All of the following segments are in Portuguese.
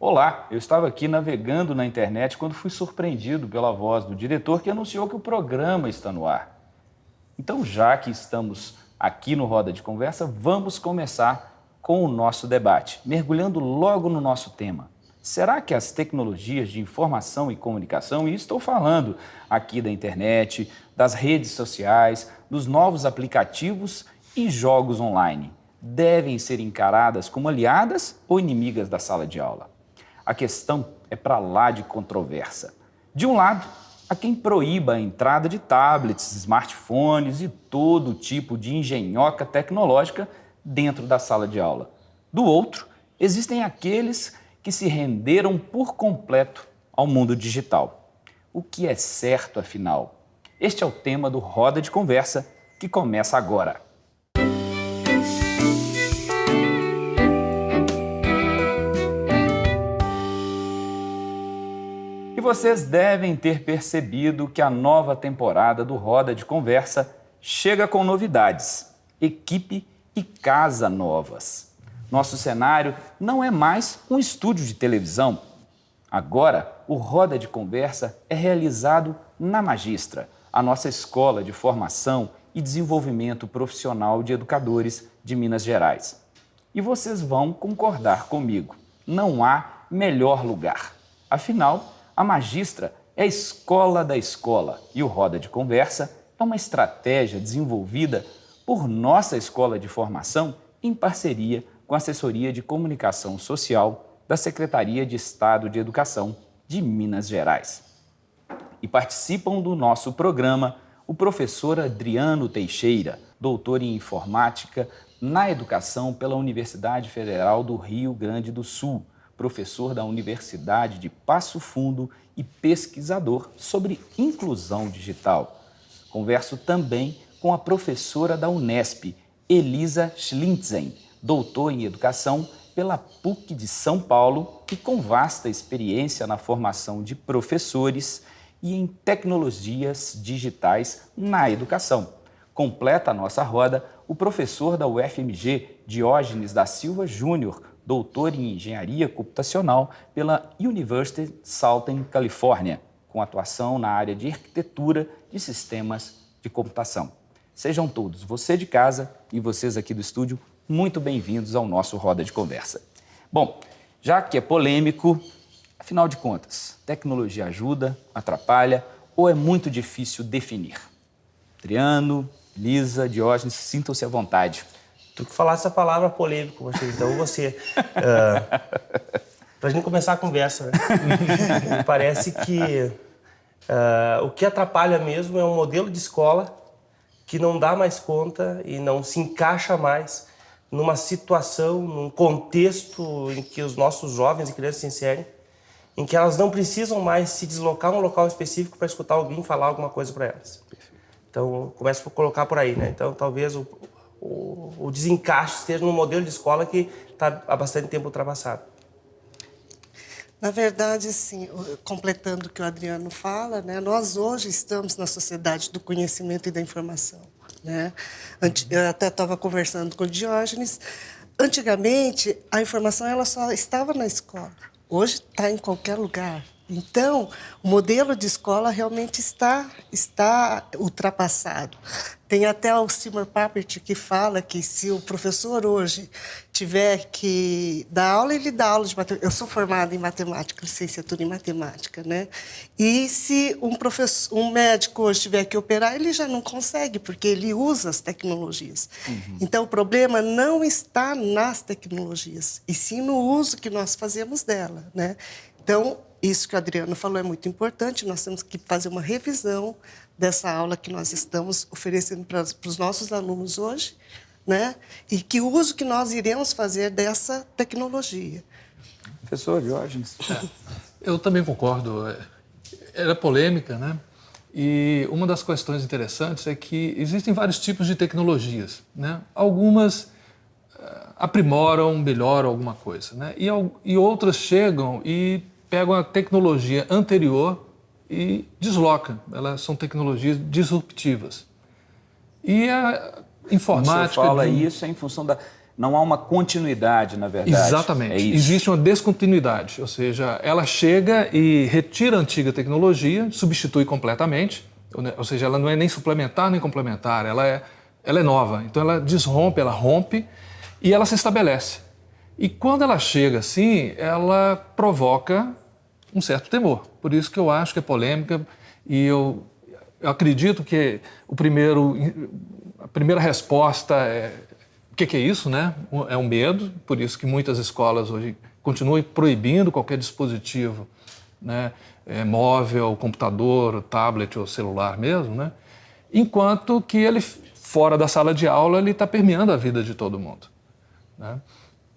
Olá, eu estava aqui navegando na internet quando fui surpreendido pela voz do diretor que anunciou que o programa está no ar. Então, já que estamos aqui no Roda de Conversa, vamos começar com o nosso debate, mergulhando logo no nosso tema. Será que as tecnologias de informação e comunicação, e estou falando aqui da internet, das redes sociais, dos novos aplicativos e jogos online, devem ser encaradas como aliadas ou inimigas da sala de aula? A questão é para lá de controversa. De um lado, há quem proíba a entrada de tablets, smartphones e todo tipo de engenhoca tecnológica dentro da sala de aula. Do outro, existem aqueles que se renderam por completo ao mundo digital. O que é certo, afinal? Este é o tema do Roda de Conversa, que começa agora. E vocês devem ter percebido que a nova temporada do Roda de Conversa chega com novidades, equipe e casa novas. Nosso cenário não é mais um estúdio de televisão. Agora, o Roda de Conversa é realizado na Magistra, a nossa escola de formação e desenvolvimento profissional de educadores de Minas Gerais. E vocês vão concordar comigo, não há melhor lugar. Afinal, a Magistra é a escola da escola e o Roda de Conversa é uma estratégia desenvolvida por nossa escola de formação em parceria com a Assessoria de Comunicação Social da Secretaria de Estado de Educação de Minas Gerais. E participam do nosso programa o professor Adriano Teixeira, doutor em Informática na Educação pela Universidade Federal do Rio Grande do Sul, professor da Universidade de Passo Fundo e pesquisador sobre inclusão digital. Converso também com a professora da Unesp, Elisa Schlintzen, doutor em Educação pela PUC de São Paulo e com vasta experiência na formação de professores e em tecnologias digitais na educação. Completa a nossa roda o professor da UFMG, Diógenes da Silva Júnior, doutor em Engenharia Computacional pela University Southern California, com atuação na área de Arquitetura de Sistemas de Computação. Sejam todos, você de casa e vocês aqui do estúdio, muito bem-vindos ao nosso Roda de Conversa. Bom, já que é polêmico, afinal de contas, tecnologia ajuda, atrapalha ou é muito difícil definir? Adriano, Lisa, Diógenes, sintam-se à vontade. Tu que falasse a palavra polêmico, então você... Para a gente começar a conversa, né? Me parece que o que atrapalha mesmo é um modelo de escola que não dá mais conta e não se encaixa mais numa situação, num contexto em que os nossos jovens e crianças se inserem, em que elas não precisam mais se deslocar a um local específico para escutar alguém falar alguma coisa para elas. Então, começo a colocar por aí, né? Então, talvez o desencaixe esteja num modelo de escola que está há bastante tempo ultrapassado. Na verdade, assim, completando o que o Adriano fala, né, nós hoje estamos na sociedade do conhecimento e da informação, né? Eu até estava conversando com o Diógenes. Antigamente, a informação ela só estava na escola. Hoje está em qualquer lugar. Então, o modelo de escola realmente está ultrapassado. Tem até o Seymour Papert que fala que se o professor hoje tiver que dar aula, ele dá aula de matemática. Eu sou formada em matemática, licenciatura em matemática, né? E se um médico hoje tiver que operar, ele já não consegue, porque ele usa as tecnologias. Então, o problema não está nas tecnologias, e sim no uso que nós fazemos dela, né? Então, isso que o Adriano falou é muito importante, nós temos que fazer uma revisão dessa aula que nós estamos oferecendo para os nossos alunos hoje, né? E que uso que nós iremos fazer dessa tecnologia. Professor Diógenes. Eu também concordo. Era polêmica, né? E uma das questões interessantes é que existem vários tipos de tecnologias, né? Algumas aprimoram, melhoram alguma coisa, né? E outras chegam e pegam a tecnologia anterior e deslocam. Elas são tecnologias disruptivas. E a informática... Quando você fala isso é em função Não há uma continuidade, na verdade. Exatamente. É isso. Existe uma descontinuidade, ou seja, ela chega e retira a antiga tecnologia, substitui completamente, ou seja, ela não é nem suplementar nem complementar, ela é nova. Então ela desrompe, ela rompe e ela se estabelece. E quando ela chega assim, ela provoca um certo temor. Por isso que eu acho que é polêmica e eu acredito que a primeira resposta é o que é isso, né? É um medo, por isso que muitas escolas hoje continuam proibindo qualquer dispositivo, né? Móvel, computador, tablet ou celular mesmo, né? Enquanto que ele, fora da sala de aula, ele está permeando a vida de todo mundo, né?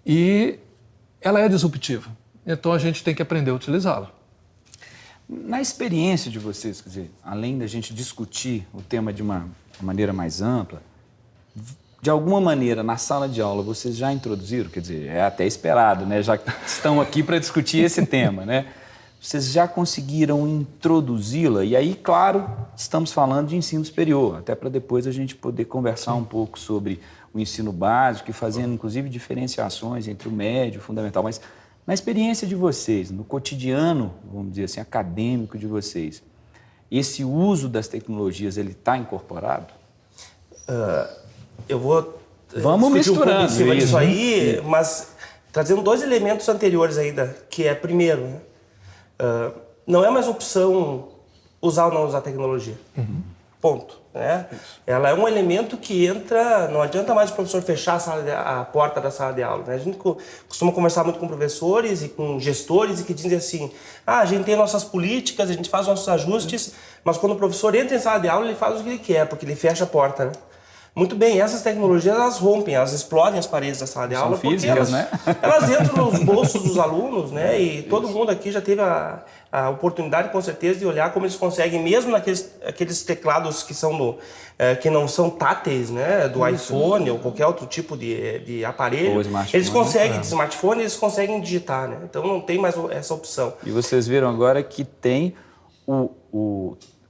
E ela é disruptiva, então a gente tem que aprender a utilizá-la. Na experiência de vocês, quer dizer, além da gente discutir o tema de uma maneira mais ampla, de alguma maneira, na sala de aula, vocês já introduziram, quer dizer, é até esperado, né? Já estão aqui para discutir esse tema, né? Vocês já conseguiram introduzi-la? E aí, claro, estamos falando de ensino superior, até para depois a gente poder conversar um pouco sobre o ensino básico e fazendo, inclusive, diferenciações entre o médio e o fundamental. Mas na experiência de vocês, no cotidiano, vamos dizer assim, acadêmico de vocês, esse uso das tecnologias, ele está incorporado? Eu vou Vamos misturando em cima disso isso, aí, mas trazendo 2 elementos anteriores ainda, que é, primeiro, né, não é mais opção usar ou não usar tecnologia. Ponto. Né? Ela é um elemento que entra, não adianta mais o professor fechar a porta da sala de aula. Né? A gente costuma conversar muito com professores e com gestores e que dizem assim, a gente tem nossas políticas, a gente faz nossos ajustes, mas quando o professor entra em sala de aula, ele faz o que ele quer, porque ele fecha a porta. Né? Muito bem, essas tecnologias, elas rompem, elas explodem as paredes da sala de aula. São físicas, né? Elas entram nos bolsos dos alunos, né? E todo mundo aqui já teve a oportunidade, com certeza, de olhar como eles conseguem, mesmo aqueles teclados que são que não são táteis, né? Do iPhone ou qualquer outro tipo de aparelho, eles conseguem, de smartphone, eles conseguem digitar, né? Então não tem mais essa opção. E vocês viram agora que tem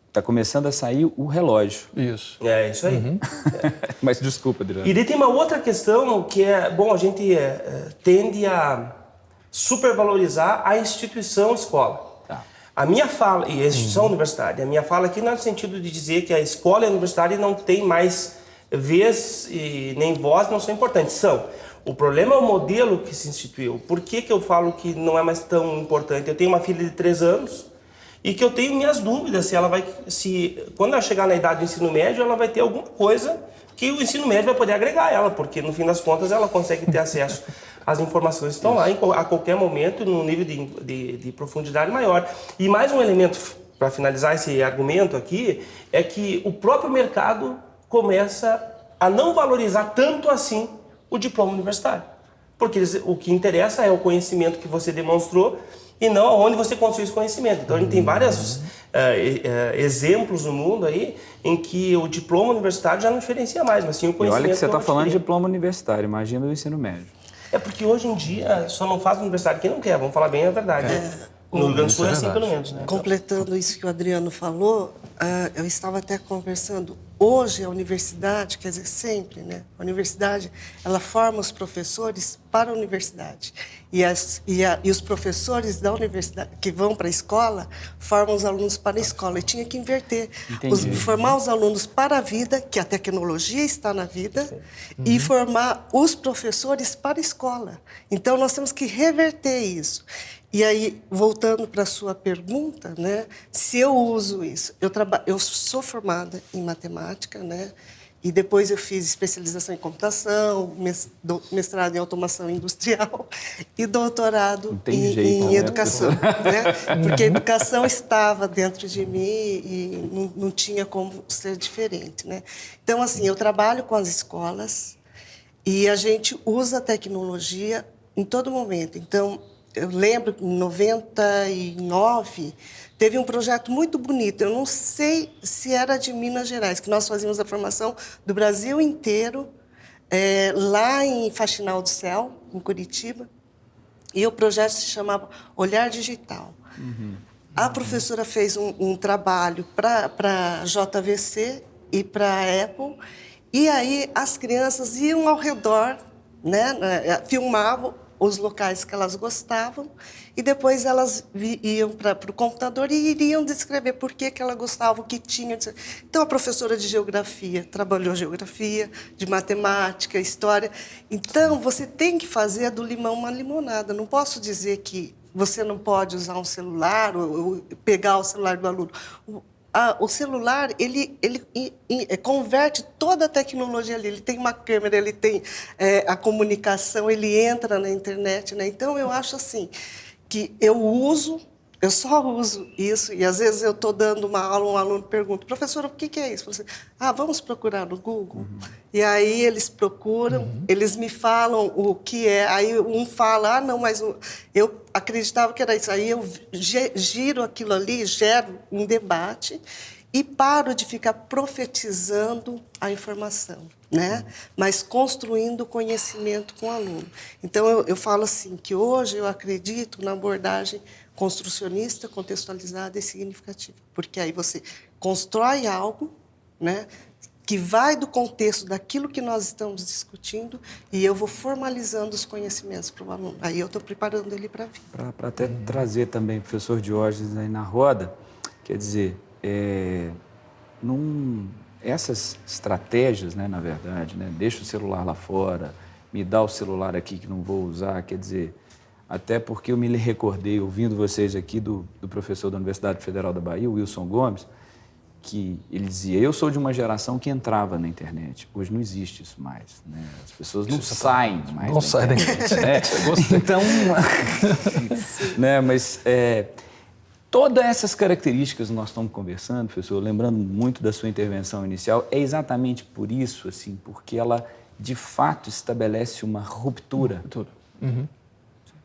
Está começando a sair o relógio. Isso. É isso aí. Mas desculpa, Adriano. E daí tem uma outra questão que é, bom, a gente tende a supervalorizar a instituição escola. Tá. A minha fala, e a instituição universitária, a minha fala aqui não é no sentido de dizer que a escola e a universidade não tem mais vez e nem voz, não são importantes. São. O problema é o modelo que se instituiu. Por que eu falo que não é mais tão importante? Eu tenho uma filha de 3 anos, e que eu tenho minhas dúvidas quando ela chegar na idade do ensino médio, ela vai ter alguma coisa que o ensino médio vai poder agregar a ela, porque no fim das contas ela consegue ter acesso às informações que estão lá a qualquer momento, num nível de profundidade maior. E mais um elemento, para finalizar esse argumento aqui, é que o próprio mercado começa a não valorizar tanto assim o diploma universitário. Porque o que interessa é o conhecimento que você demonstrou e não onde você construiu esse conhecimento. Então, a gente tem vários exemplos no mundo aí em que o diploma universitário já não diferencia mais, mas sim o conhecimento. E olha que você está falando de de diploma universitário, imagina o ensino médio. É porque hoje em dia só não faz universidade quem não quer, vamos falar bem a verdade. No Rio Grande do Sul é assim, pelo menos. Né? Completando isso que o Adriano falou, eu estava até conversando, hoje a universidade, quer dizer, sempre, né? A universidade, ela forma os professores para a universidade. E os professores da universidade, que vão para a escola, formam os alunos para a escola. E tinha que inverter. Formar os alunos para a vida, que a tecnologia está na vida, e formar os professores para a escola. Então, nós temos que reverter isso. E aí, voltando para a sua pergunta, né, se eu uso isso, eu sou formada em matemática, né, e depois eu fiz especialização em computação, mestrado em automação industrial e doutorado em educação, né, porque a educação estava dentro de mim e não tinha como ser diferente, né. Então, assim, eu trabalho com as escolas e a gente usa a tecnologia em todo momento. Então, eu lembro que em 99 teve um projeto muito bonito, eu não sei se era de Minas Gerais, que nós fazíamos a formação do Brasil inteiro, lá em Faxinal do Céu, em Curitiba, e o projeto se chamava Olhar Digital. A professora fez um trabalho para a JVC e para a Apple, e aí as crianças iam ao redor, né? Filmavam os locais que elas gostavam e depois elas iam para o computador e iriam descrever por que ela gostava, o que tinha. Então, a professora de geografia trabalhou geografia, de matemática, história. Então, você tem que fazer do limão uma limonada. Não posso dizer que você não pode usar um celular ou pegar o celular do aluno. O celular, ele converte toda a tecnologia ali. Ele tem uma câmera, ele tem a comunicação, ele entra na internet, né? Então, eu acho assim, que eu só uso isso, e às vezes eu estou dando uma aula, um aluno pergunta, professora, o que é isso? Eu falo assim, vamos procurar no Google? E aí eles procuram, eles me falam o que é, aí um fala, não, mas eu acreditava que era isso. Aí eu giro aquilo ali, gero um debate e paro de ficar profetizando a informação, né? Mas construindo conhecimento com o aluno. Então, eu falo assim, que hoje eu acredito na abordagem construcionista, contextualizada e significativa. Porque aí você constrói algo, né, que vai do contexto daquilo que nós estamos discutindo e eu vou formalizando os conhecimentos para o aluno. Aí eu estou preparando ele para a vida. Para até trazer também o professor Diógenes aí na roda, quer dizer, essas estratégias, né, na verdade, né, deixa o celular lá fora, me dá o celular aqui que não vou usar, quer dizer, até porque eu me recordei, ouvindo vocês aqui, do professor da Universidade Federal da Bahia, Wilson Gomes, que ele dizia, eu sou de uma geração que entrava na internet. Hoje não existe isso mais, né? As pessoas não saem mais não saem da internet. Então, né? Mas todas essas características que nós estamos conversando, professor, lembrando muito da sua intervenção inicial, é exatamente por isso, assim, porque ela, de fato, estabelece uma ruptura.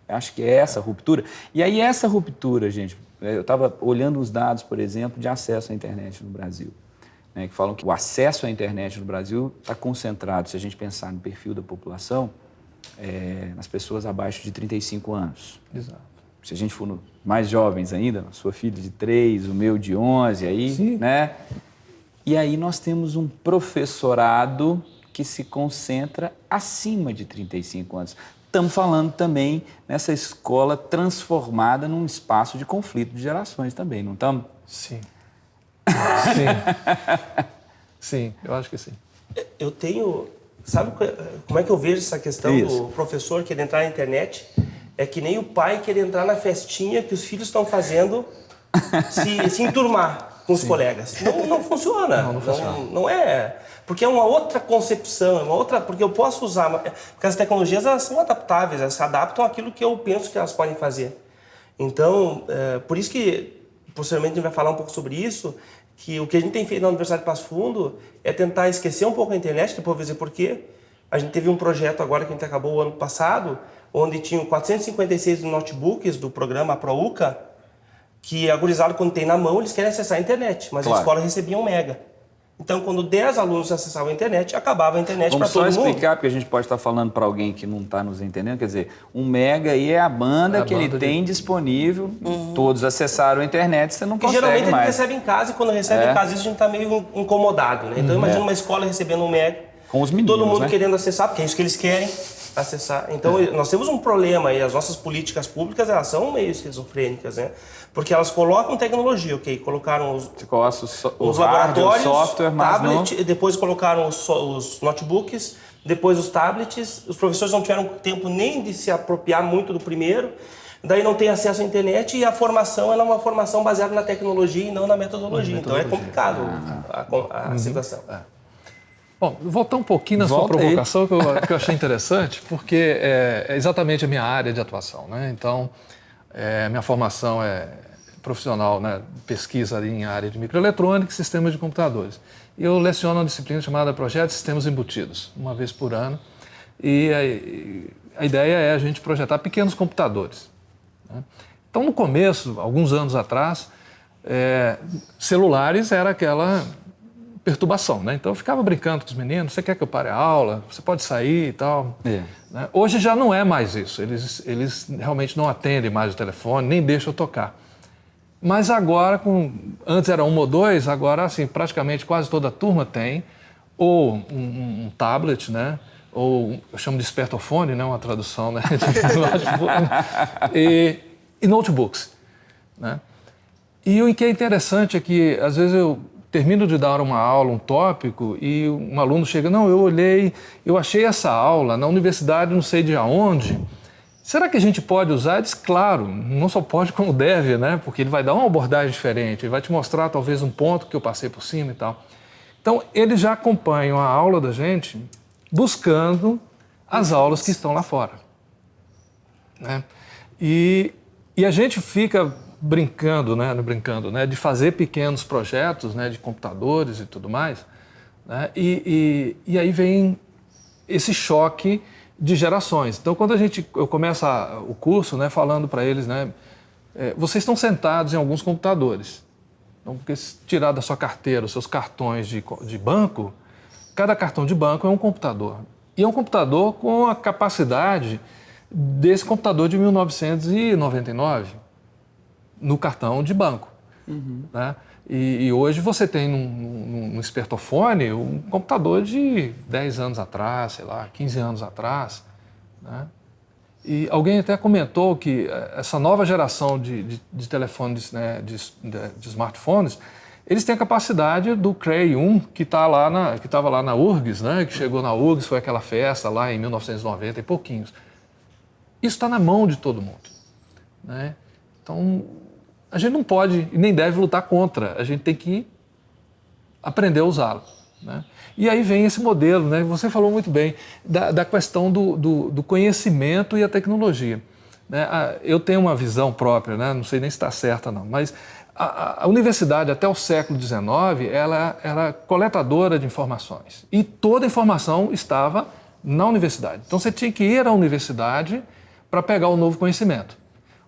Acho que é essa ruptura. E aí, essa ruptura, gente, eu estava olhando os dados, por exemplo, de acesso à internet no Brasil, né, que falam que o acesso à internet no Brasil está concentrado, se a gente pensar no perfil da população, nas pessoas abaixo de 35 anos. Exato. Se a gente for mais jovens ainda, a sua filha de 3, o meu de 11, aí, sim, né? E aí nós temos um professorado que se concentra acima de 35 anos. Estamos falando também nessa escola transformada num espaço de conflito de gerações também, não estamos? Sim. Sim. Sim, eu acho que sim. Eu tenho... Sabe como é que eu vejo essa questão do professor querer entrar na internet? É que nem o pai querer entrar na festinha que os filhos estão fazendo se enturmar com os colegas. Não funciona. Não funciona. Não é... Porque é uma outra concepção, é uma outra... Porque eu posso usar... Porque as tecnologias, elas são adaptáveis, elas se adaptam àquilo que eu penso que elas podem fazer. Então, por isso que, posteriormente, a gente vai falar um pouco sobre isso, que o que a gente tem feito na Universidade de Passo Fundo é tentar esquecer um pouco a internet, depois eu vou dizer por quê. A gente teve um projeto agora que a gente acabou o ano passado, onde tinham 456 notebooks do programa ProUCA, que a gurizada, quando tem na mão, eles querem acessar a internet, mas a escola recebia 1 mega. Então, quando 10 alunos acessavam a internet, acabava a internet para todo mundo. Vamos só explicar, porque a gente pode estar falando para alguém que não está nos entendendo. Quer dizer, 1 mega aí é a banda que ele tem disponível. Todos acessaram a internet, você não consegue mais. Geralmente ele recebe em casa, e quando recebe em casa, isso a gente está meio incomodado, né? Então, imagina uma escola recebendo 1 mega. Com os meninos, todo mundo, né, querendo acessar, porque é isso que eles querem, acessar. Então, nós temos um problema e as nossas políticas públicas, elas são meio esquizofrênicas, né? Porque elas colocam tecnologia, colocaram os laboratórios, software, tablet, depois colocaram os notebooks, depois os tablets. Os professores não tiveram tempo nem de se apropriar muito do primeiro, daí não tem acesso à internet e a formação ela é uma formação baseada na tecnologia e não na metodologia. Então é complicado a situação. Bom, voltar um pouquinho na sua provocação, que eu achei interessante, porque é exatamente a minha área de atuação, né? Então, minha formação é profissional, né? Pesquisa em área de microeletrônica e sistemas de computadores. E eu leciono uma disciplina chamada Projeto de Sistemas Embutidos, uma vez por ano. E a ideia é a gente projetar pequenos computadores, né? Então, no começo, alguns anos atrás, celulares era aquela perturbação, né? Então eu ficava brincando com os meninos, você quer que eu pare a aula? Você pode sair e tal. Né? Hoje já não é mais isso, eles realmente não atendem mais o telefone, nem deixam eu tocar. Mas agora, antes era 1 ou 2, agora assim, praticamente quase toda a turma tem ou um tablet, né? ou eu chamo de espertofone, né, uma tradução, né, de smartphone, e notebooks, né? E o que é interessante é que, às vezes, eu termino de dar uma aula, um tópico, e um aluno chega, não, eu olhei, eu achei essa aula na universidade, não sei de onde. Será que a gente pode usar? Diz, claro, não só pode como deve, né? Porque ele vai dar uma abordagem diferente, ele vai te mostrar talvez um ponto que eu passei por cima e tal. Então, eles já acompanham a aula da gente buscando as aulas que estão lá fora, né? E a gente fica brincando, né, de fazer pequenos projetos, né, de computadores e tudo mais, né? E aí vem esse choque de gerações. Então, quando eu começo o curso, né, falando para eles, né, vocês estão sentados em alguns computadores. Então, porque se tirar da sua carteira os seus cartões de banco, cada cartão de banco é um computador. E é um computador com a capacidade desse computador de 1999 no cartão de banco. Né? E hoje você tem num espertofone um computador de 10 anos atrás, sei lá, 15 anos atrás. Né? E alguém até comentou que essa nova geração de telefones, né, de smartphones, eles têm a capacidade do Cray 1, que estava lá na URGS, né, que chegou na URGS, foi aquela festa lá em 1990 e pouquinhos. Isso está na mão de todo mundo. Né? Então, a gente não pode e nem deve lutar contra, a gente tem que aprender a usá-lo. Né? E aí vem esse modelo, né? Você falou muito bem, da questão do conhecimento e a tecnologia. Né? Eu tenho uma visão própria, né? Não sei nem se está certa não, mas a universidade até o século XIX ela era coletadora de informações e toda a informação estava na universidade. Então você tinha que ir à universidade para pegar o novo conhecimento.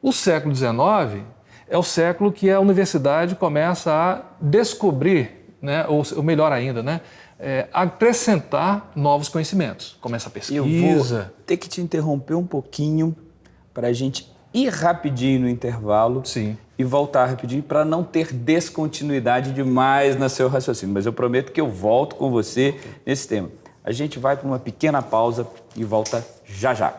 O século XIX é o século que a universidade começa a descobrir, né? Ou melhor ainda, né? Acrescentar novos conhecimentos. Começa a pesquisa. Eu vou ter que te interromper um pouquinho para a gente ir rapidinho no intervalo. Sim. E voltar rapidinho para não ter descontinuidade demais no seu raciocínio. Mas eu prometo que eu volto com você nesse tema. A gente vai para uma pequena pausa e volta já já.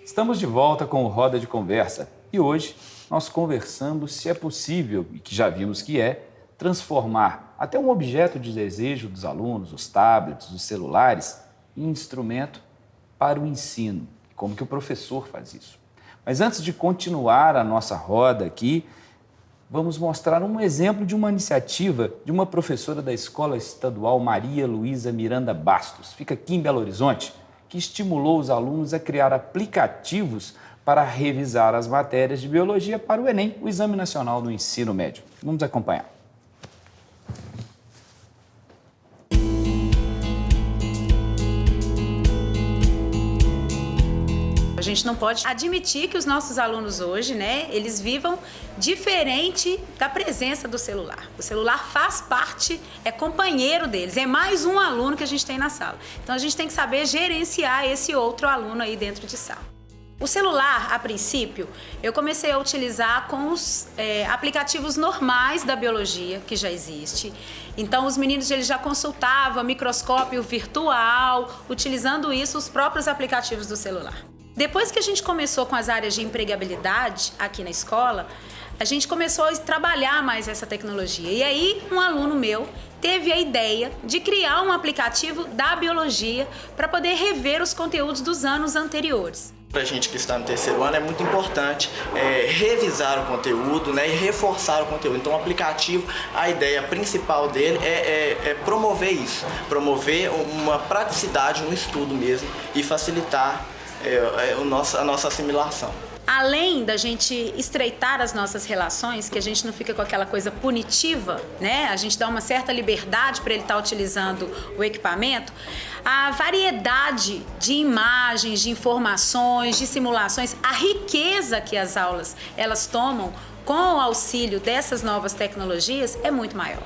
Estamos de volta com o Roda de Conversa e hoje nós conversamos se é possível, e que já vimos que transformar até um objeto de desejo dos alunos, os tablets, os celulares, em instrumento para o ensino. Como que o professor faz isso? Mas antes de continuar a nossa roda aqui, vamos mostrar um exemplo de uma iniciativa de uma professora da Escola Estadual Maria Luísa Miranda Bastos, fica aqui em Belo Horizonte, que estimulou os alunos a criar aplicativos para revisar as matérias de biologia para o Enem, o Exame Nacional do Ensino Médio. Vamos acompanhar. A gente não pode admitir que os nossos alunos hoje, né, eles vivam diferente da presença do celular. O celular faz parte, é companheiro deles, é mais um aluno que a gente tem na sala. Então a gente tem que saber gerenciar esse outro aluno aí dentro de sala. O celular, a princípio, eu comecei a utilizar com os aplicativos normais da biologia, que já existe. Então, os meninos eles já consultavam microscópio virtual, utilizando isso, os próprios aplicativos do celular. Depois que a gente começou com as áreas de empregabilidade aqui na escola, a gente começou a trabalhar mais essa tecnologia. E aí, um aluno meu teve a ideia de criar um aplicativo da biologia para poder rever os conteúdos dos anos anteriores. Para a gente que está no terceiro ano é muito importante revisar o conteúdo, né, e reforçar o conteúdo. Então o aplicativo, a ideia principal dele é promover isso, promover uma praticidade no estudo mesmo e facilitar a nossa assimilação. Além da gente estreitar as nossas relações, que a gente não fica com aquela coisa punitiva, né? A gente dá uma certa liberdade para ele estar utilizando o equipamento, a variedade de imagens, de informações, de simulações, a riqueza que as aulas elas tomam com o auxílio dessas novas tecnologias é muito maior.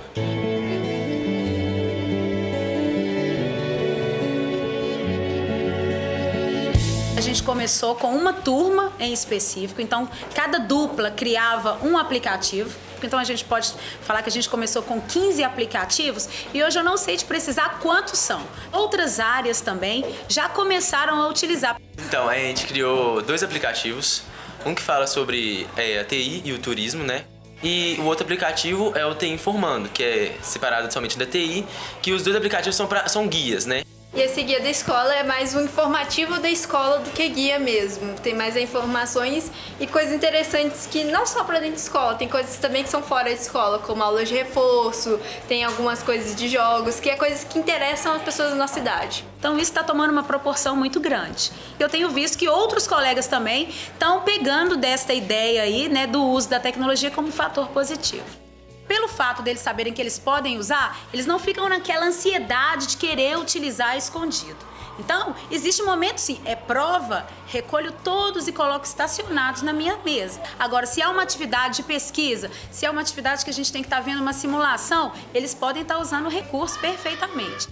A A gente começou com uma turma em específico, então cada dupla criava um aplicativo. Então a gente pode falar que a gente começou com 15 aplicativos e hoje eu não sei te precisar quantos são. Outras áreas também já começaram a utilizar. Então, a gente criou 2 aplicativos, um que fala sobre a TI e o turismo, né? E o outro aplicativo é o TI Informando, que é separado somente da TI, que os 2 aplicativos são guias, né? E esse guia da escola é mais um informativo da escola do que guia mesmo. Tem mais informações e coisas interessantes que não só para dentro de escola, tem coisas também que são fora de escola, como aulas de reforço, tem algumas coisas de jogos, que é coisas que interessam as pessoas da nossa idade. Então isso está tomando uma proporção muito grande. Eu tenho visto que outros colegas também estão pegando desta ideia aí, né, do uso da tecnologia como fator positivo. Pelo fato deles saberem que eles podem usar, eles não ficam naquela ansiedade de querer utilizar escondido. Então, existe um momento sim, é prova, recolho todos e coloco estacionados na minha mesa. Agora, se é uma atividade de pesquisa, se é uma atividade que a gente tem que estar vendo uma simulação, eles podem estar usando o recurso perfeitamente.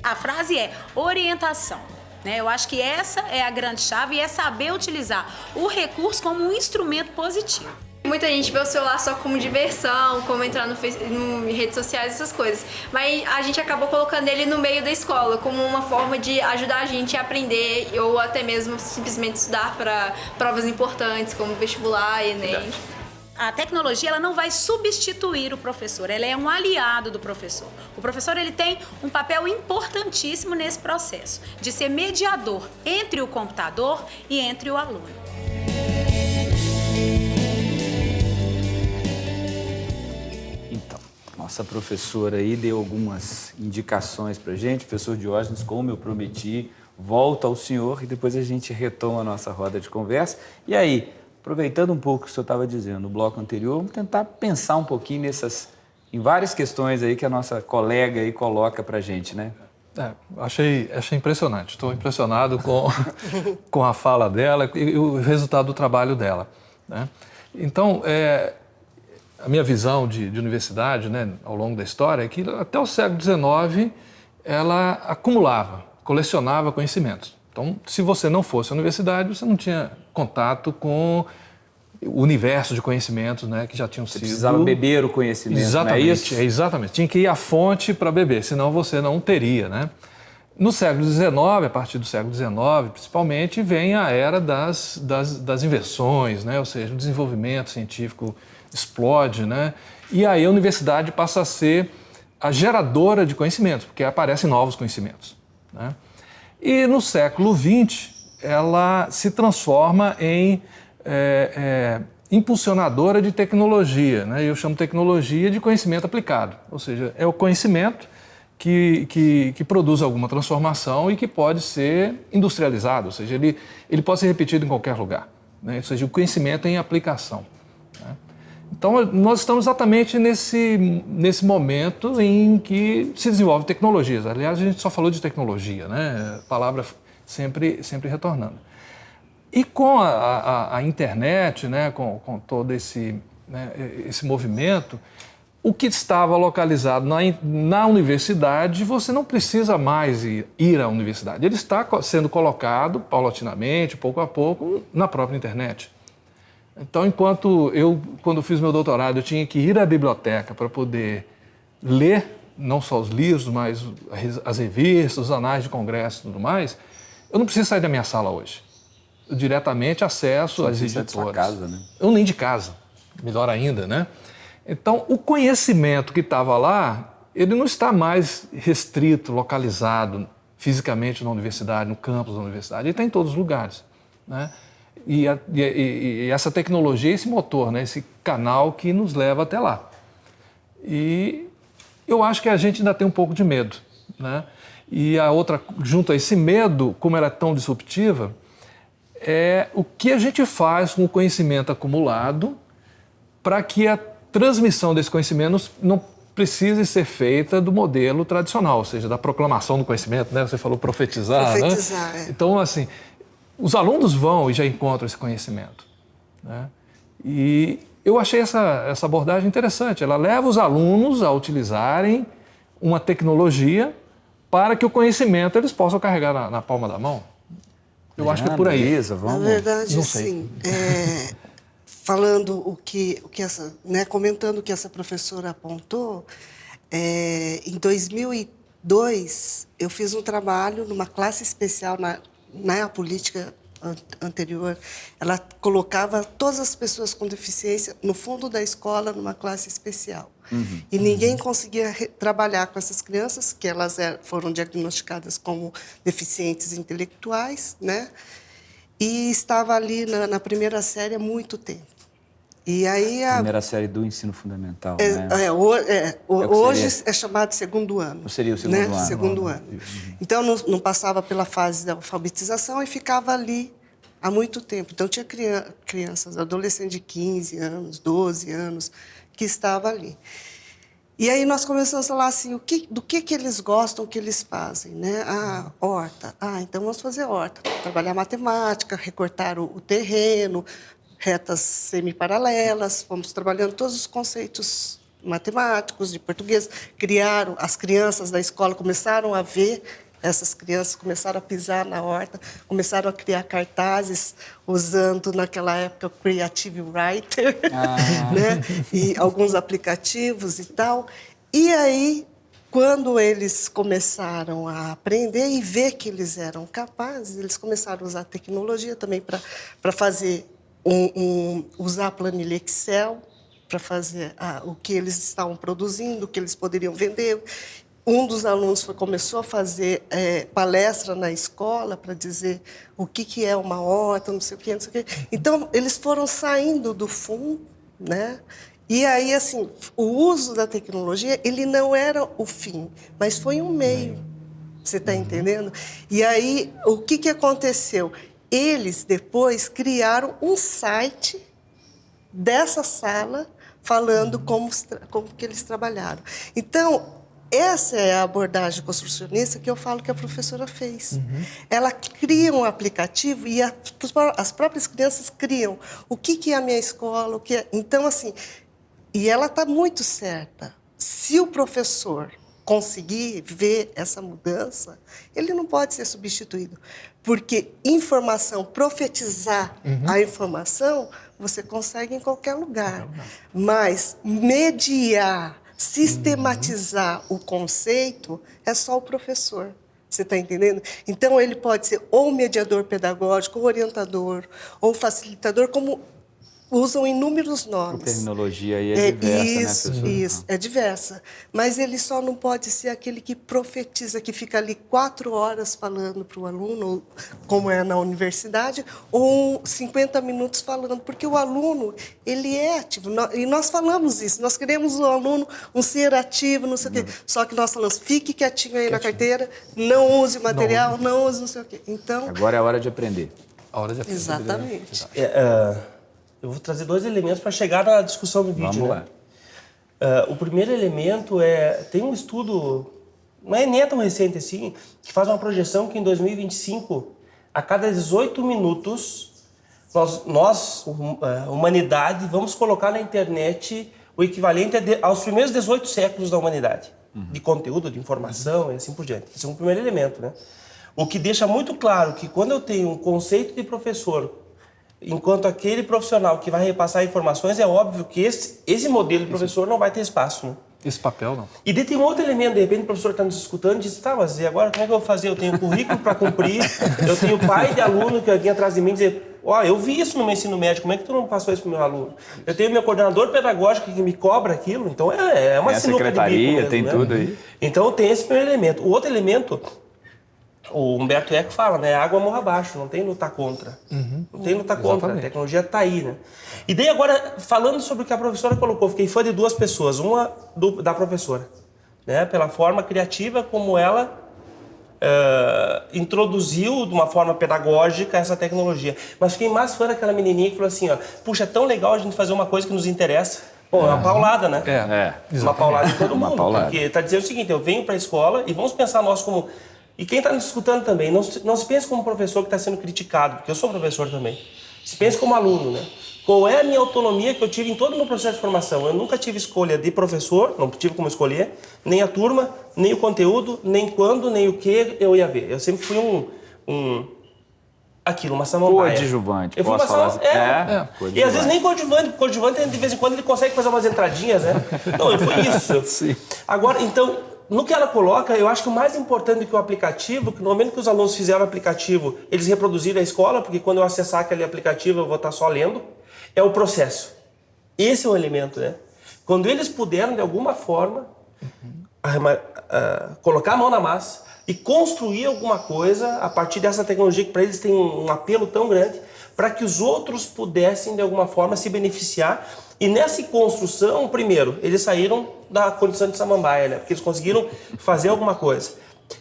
A frase é orientação. Eu acho que essa é a grande chave e é saber utilizar o recurso como um instrumento positivo. Muita gente vê o celular só como diversão, como entrar em redes sociais, essas coisas. Mas a gente acabou colocando ele no meio da escola, como uma forma de ajudar a gente a aprender ou até mesmo simplesmente estudar para provas importantes, como vestibular, Enem. A tecnologia ela não vai substituir o professor, ela é um aliado do professor. O professor ele tem um papel importantíssimo nesse processo, de ser mediador entre o computador e entre o aluno. Nossa professora aí deu algumas indicações para a gente. Professor Diógenes, como eu prometi, volta ao senhor e depois a gente retoma a nossa roda de conversa. E aí, aproveitando um pouco o que o senhor estava dizendo no bloco anterior, vamos tentar pensar um pouquinho em várias questões aí que a nossa colega aí coloca para a gente, né? Achei impressionante. Estou impressionado com a fala dela e o resultado do trabalho dela, né? Então, a minha visão de universidade, né, ao longo da história é que até o século XIX ela acumulava, colecionava conhecimentos. Então, se você não fosse à universidade, você não tinha contato com o universo de conhecimentos, né, que já tinham sido... Você precisava beber o conhecimento, exatamente, não é isso? Exatamente. Tinha que ir à fonte para beber, senão você não teria, né? No século XIX, a partir do século XIX, principalmente, vem a era das invenções, né? Ou seja, o desenvolvimento científico explode, né? E aí a universidade passa a ser a geradora de conhecimentos, porque aparecem novos conhecimentos, né? E no século XX, ela se transforma em impulsionadora de tecnologia, né? Eu chamo tecnologia de conhecimento aplicado, ou seja, é o conhecimento que produz alguma transformação e que pode ser industrializado, ou seja, ele pode ser repetido em qualquer lugar, né? Ou seja, o conhecimento em aplicação, né? Então, nós estamos exatamente nesse momento em que se desenvolve tecnologias. Aliás, a gente só falou de tecnologia, né? A palavra sempre retornando. E com a internet, né? Com todo esse movimento, o que estava localizado na universidade, você não precisa mais ir à universidade. Ele está sendo colocado paulatinamente, pouco a pouco, na própria internet. Então, quando fiz meu doutorado, eu tinha que ir à biblioteca para poder ler, não só os livros, mas as revistas, os anais de congresso e tudo mais, eu não preciso sair da minha sala hoje. Eu diretamente acesso às editoras. Sua casa, né? Eu nem de casa, melhor ainda, né? Então, o conhecimento que estava lá, ele não está mais restrito, localizado fisicamente na universidade, no campus da universidade, ele está em todos os lugares, né? E essa tecnologia, esse motor, né? Esse canal que nos leva até lá. E eu acho que a gente ainda tem um pouco de medo, né? E a outra, junto a esse medo, como ela é tão disruptiva, é o que a gente faz com o conhecimento acumulado para que a transmissão desse conhecimento não precise ser feita do modelo tradicional, ou seja, da proclamação do conhecimento, né? Você falou profetizar, Profetizar, né? é. Então, assim, os alunos vão e já encontram esse conhecimento, né? E eu achei essa abordagem interessante. Ela leva os alunos a utilizarem uma tecnologia para que o conhecimento eles possam carregar na palma da mão. Eu acho que é por aí. Luísa, Na vamos. verdade, Não sei. assim, falando comentando o que essa professora apontou, em 2002 eu fiz um trabalho numa classe especial na política anterior. Ela colocava todas as pessoas com deficiência no fundo da escola numa classe especial. E ninguém conseguia trabalhar com essas crianças, que elas foram diagnosticadas como deficientes intelectuais, né? E estava ali na primeira série há muito tempo. E aí Primeira série do ensino fundamental, né? hoje seria? é chamado segundo ano. Ou seria o segundo né? ano? Segundo ano. Então, não passava pela fase da alfabetização e ficava ali há muito tempo. Então, tinha crianças, adolescentes de 15 anos, 12 anos, que estava ali. E aí nós começamos a falar assim, do que eles gostam, o que eles fazem, né? Horta. Então vamos fazer horta. Trabalhar matemática, recortar o terreno, retas semiparalelas, fomos trabalhando todos os conceitos matemáticos, de português. As crianças da escola começaram a ver, essas crianças começaram a pisar na horta, começaram a criar cartazes usando, naquela época, o Creative Writer, né? E alguns aplicativos e tal. E aí, quando eles começaram a aprender e ver que eles eram capazes, eles começaram a usar a tecnologia também para fazer usar a planilha Excel para fazer o que eles estavam produzindo, o que eles poderiam vender. Um dos alunos começou a fazer palestra na escola para dizer o que é uma horta, não sei o quê, não sei o quê. Então, eles foram saindo do fundo, né? E aí, assim, o uso da tecnologia, ele não era o fim, mas foi um meio. Você está entendendo? E aí, o que aconteceu? Eles, depois, criaram um site dessa sala falando como que eles trabalharam. Então, essa é a abordagem construcionista que eu falo que a professora fez. Ela cria um aplicativo e as próprias crianças criam. O que é a minha escola? Então, assim, e ela está muito certa. Se o professor conseguir ver essa mudança, ele não pode ser substituído. Porque informação, profetizar a informação, você consegue em qualquer lugar. Mas mediar, sistematizar o conceito é só o professor. Você está entendendo? Então, ele pode ser ou mediador pedagógico, ou orientador, ou facilitador, como usam inúmeros nomes. A terminologia aí é diversa, né, professor? Isso, é diversa. Mas ele só não pode ser aquele que profetiza, que fica ali 4 horas falando para o aluno, como é na universidade, ou 50 minutos falando, porque o aluno, ele é ativo. E nós falamos isso, nós queremos o aluno um ser ativo, não sei o quê. Só que nós falamos, fique quietinho aí na carteira, não use o material, não use não sei o quê. Então, agora é a hora de aprender. A hora de aprender. Exatamente. Eu vou trazer 2 elementos para chegar na discussão do vídeo. Vamos lá. O primeiro elemento tem um estudo, não é nem tão recente assim, que faz uma projeção que em 2025, a cada 18 minutos, nós humanidade, vamos colocar na internet o equivalente aos primeiros 18 séculos da humanidade, de conteúdo, de informação e assim por diante. Esse é um primeiro elemento, né? O que deixa muito claro que quando eu tenho um conceito de professor, enquanto aquele profissional que vai repassar informações, é óbvio que esse modelo de professor não vai ter espaço, né? Esse papel, não. E daí tem um outro elemento, de repente o professor está nos escutando e diz, tá, mas e agora como é que eu vou fazer? Eu tenho currículo para cumprir, eu tenho pai de aluno que vem atrás de mim e dizer, eu vi isso no meu ensino médio, como é que tu não passou isso para o meu aluno? Eu tenho meu coordenador pedagógico que me cobra aquilo, então é uma sinuca de bico mesmo, tem né? tudo aí. Então tem esse primeiro elemento. O outro elemento, o Humberto Eco fala, né? Água morra abaixo, não tem lutar contra. Não tem lutar contra, Exatamente. a tecnologia está aí, né? E daí agora, falando sobre o que a professora colocou, fiquei fã de 2 pessoas. Uma da professora, né? Pela forma criativa como ela introduziu de uma forma pedagógica essa tecnologia. Mas fiquei mais fã daquela menininha que falou assim, puxa, é tão legal a gente fazer uma coisa que nos interessa. Pô, é uma paulada, né? Uma paulada de todo mundo. Porque está dizendo o seguinte, eu venho para a escola e vamos pensar nós como... E quem está nos escutando também, não se pense como professor que está sendo criticado, porque eu sou professor também. Se pense como aluno, né? Qual é a minha autonomia que eu tive em todo o meu processo de formação? Eu nunca tive escolha de professor, não tive como escolher, nem a turma, nem o conteúdo, nem quando, nem o que eu ia ver. Eu sempre fui aquilo, uma samambaia. Coadjuvante, Eu fui posso uma falar assim? E às vezes nem coadjuvante, porque coadjuvante de vez em quando ele consegue fazer umas entradinhas, né? Não, foi isso. Sim. Agora, então, no que ela coloca, eu acho que o mais importante do que o aplicativo, que no momento que os alunos fizeram o aplicativo, eles reproduziram a escola, porque quando eu acessar aquele aplicativo eu vou estar só lendo, é o processo. Esse é o elemento, né? Quando eles puderam, de alguma forma, colocar a mão na massa e construir alguma coisa a partir dessa tecnologia que para eles tem um apelo tão grande, para que os outros pudessem, de alguma forma, se beneficiar. E nessa construção, primeiro, eles saíram da condição de samambaia, né? Porque eles conseguiram fazer alguma coisa.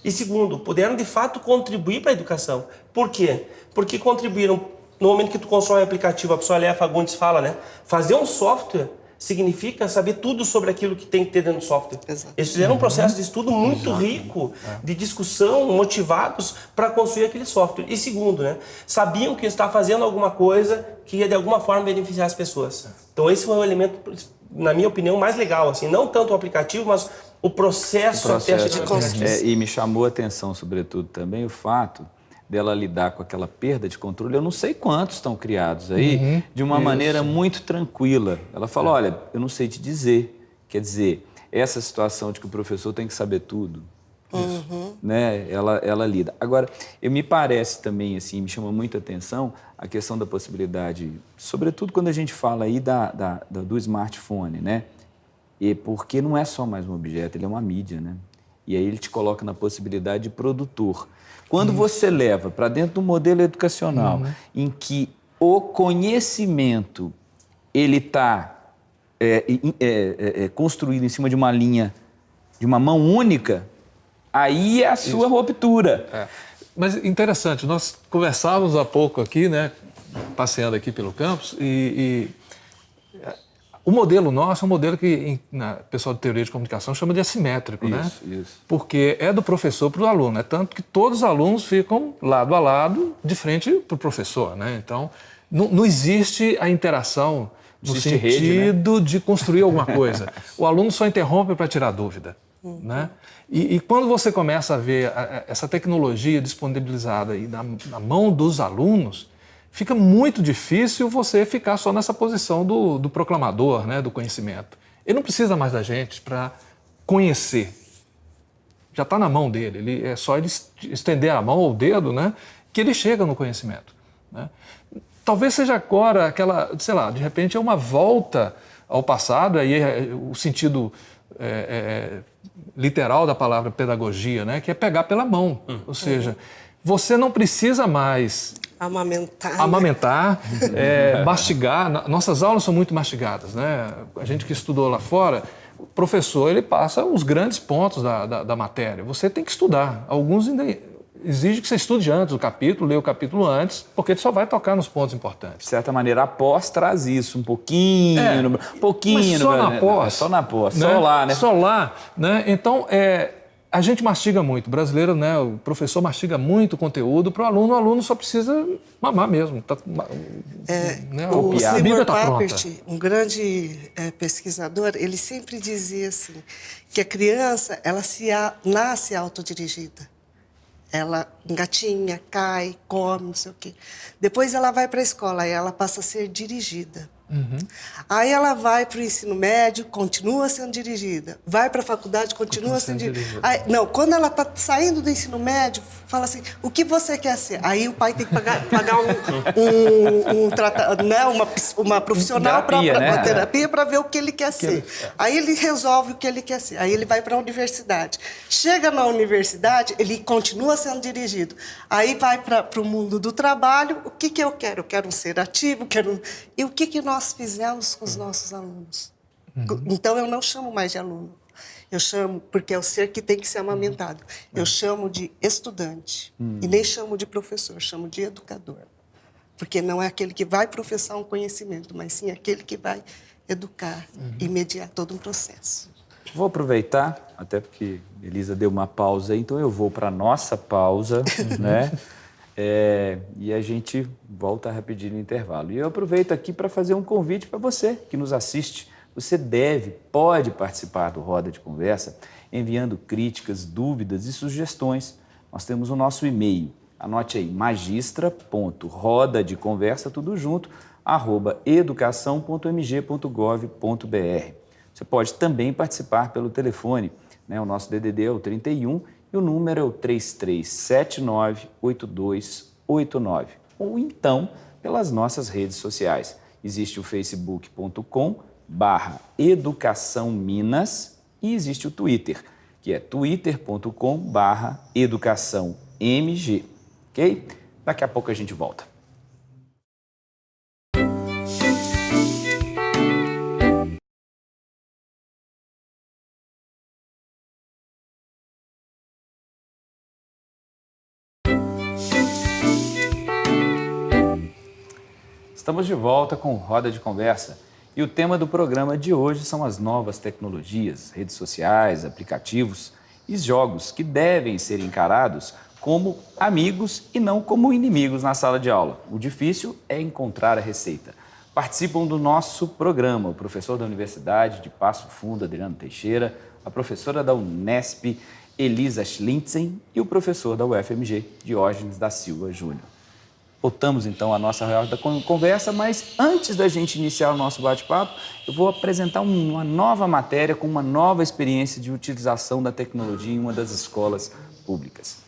E segundo, puderam, de fato, contribuir para a educação. Por quê? Porque contribuíram. No momento que tu constrói um aplicativo, a pessoa Léa Fagundes fala, né? Fazer um software significa saber tudo sobre aquilo que tem que ter dentro do software. Exato. Eles fizeram um processo de estudo muito rico, de discussão, motivados para construir aquele software. E segundo, né? Sabiam que está fazendo alguma coisa que ia de alguma forma beneficiar as pessoas. Então esse foi o elemento, na minha opinião, mais legal, assim, não tanto o aplicativo, mas o processo de construção. E me chamou a atenção, sobretudo, também o fato dela lidar com aquela perda de controle. Eu não sei quantos estão criados aí, de uma maneira muito tranquila. Ela fala, olha, eu não sei te dizer. Quer dizer, essa situação de que o professor tem que saber tudo, né? Ela lida. Agora, me parece também, assim, me chama muita atenção a questão da possibilidade, sobretudo quando a gente fala aí do smartphone, né? E porque não é só mais um objeto, ele é uma mídia, né? E aí ele te coloca na possibilidade de produtor. Quando você leva para dentro do modelo educacional em que o conhecimento ele está construído em cima de uma linha, de uma mão única, aí é a sua ruptura. Mas interessante, nós conversávamos há pouco aqui, né, passeando aqui pelo campus, e o modelo nosso é um modelo que o pessoal de teoria de comunicação chama de assimétrico, né? Isso. Porque é do professor para o aluno, é tanto que todos os alunos ficam lado a lado, de frente para o professor, né? Então, não existe a interação no sentido rede, né? de construir alguma coisa. O aluno só interrompe para tirar dúvida, né? E quando você começa a ver essa tecnologia disponibilizada aí na mão dos alunos, fica muito difícil você ficar só nessa posição do proclamador, né, do conhecimento. Ele não precisa mais da gente para conhecer. Já está na mão dele. É só ele estender a mão ou o dedo, né, que ele chega no conhecimento, né? Talvez seja agora aquela, sei lá, de repente é uma volta ao passado, aí o sentido literal da palavra pedagogia, né, que é pegar pela mão. Ou seja, você não precisa mais amamentar, mastigar. Nossas aulas são muito mastigadas, né? A gente que estudou lá fora, o professor ele passa os grandes pontos da matéria. Você tem que estudar. Alguns ainda exigem que você estude antes o capítulo, lê o capítulo antes, porque ele só vai tocar nos pontos importantes. De certa maneira, a pós traz isso, um pouquinho, mas só na pós. Só na pós, né? só lá, né? Só lá, né? Então, a gente mastiga muito, o brasileiro, né, o professor mastiga muito conteúdo para o aluno só precisa mamar mesmo. Né, o Seymour tá Papert, um grande pesquisador, ele sempre dizia assim, que a criança ela nasce autodirigida. Ela engatinha, cai, come, não sei o quê. Depois ela vai para a escola e ela passa a ser dirigida. Aí ela vai para o ensino médio, continua sendo dirigida. Vai para a faculdade, continua sendo dirigida. Aí, não, quando ela está saindo do ensino médio, fala assim, o que você quer ser? Aí o pai tem que pagar uma profissional para né? terapia para ver o que ele quer ser. Aí ele resolve o que ele quer ser. Aí ele vai para a universidade. Chega na universidade, ele continua sendo dirigido. Aí vai para o mundo do trabalho. O que eu quero? Eu quero um ser ativo, E o que nós fizemos com os nossos alunos? Então, eu não chamo mais de aluno. Eu chamo, porque é o ser que tem que ser amamentado. Eu chamo de estudante. E nem chamo de professor, chamo de educador. Porque não é aquele que vai professar um conhecimento, mas sim aquele que vai educar e mediar todo um processo. Vou aproveitar, até porque Elisa deu uma pausa aí, então eu vou para a nossa pausa, né? E a gente volta rapidinho no intervalo. E eu aproveito aqui para fazer um convite para você que nos assiste. Você pode participar do Roda de Conversa enviando críticas, dúvidas e sugestões. Nós temos o nosso e-mail, Anote aí, magistra.roda de conversa, tudo junto, @educação.mg.gov.br. Você pode também participar pelo telefone, né? O nosso DDD é o 31 e o número é o 33798289. Ou então pelas nossas redes sociais. Existe o facebook.com/educaçãominas e existe o Twitter, que é twitter.com/educaçãomg. Ok? Daqui a pouco a gente volta. Estamos de volta com Roda de Conversa e o tema do programa de hoje são as novas tecnologias, redes sociais, aplicativos e jogos que devem ser encarados como amigos e não como inimigos na sala de aula. O difícil é encontrar a receita. Participam do nosso programa o professor da Universidade de Passo Fundo, Adriano Teixeira, a professora da Unesp, Elisa Schlintzen, e o professor da UFMG, Diógenes da Silva Júnior. Voltamos então à nossa roda da conversa, mas antes da gente iniciar o nosso bate-papo, eu vou apresentar uma nova matéria com uma nova experiência de utilização da tecnologia em uma das escolas públicas.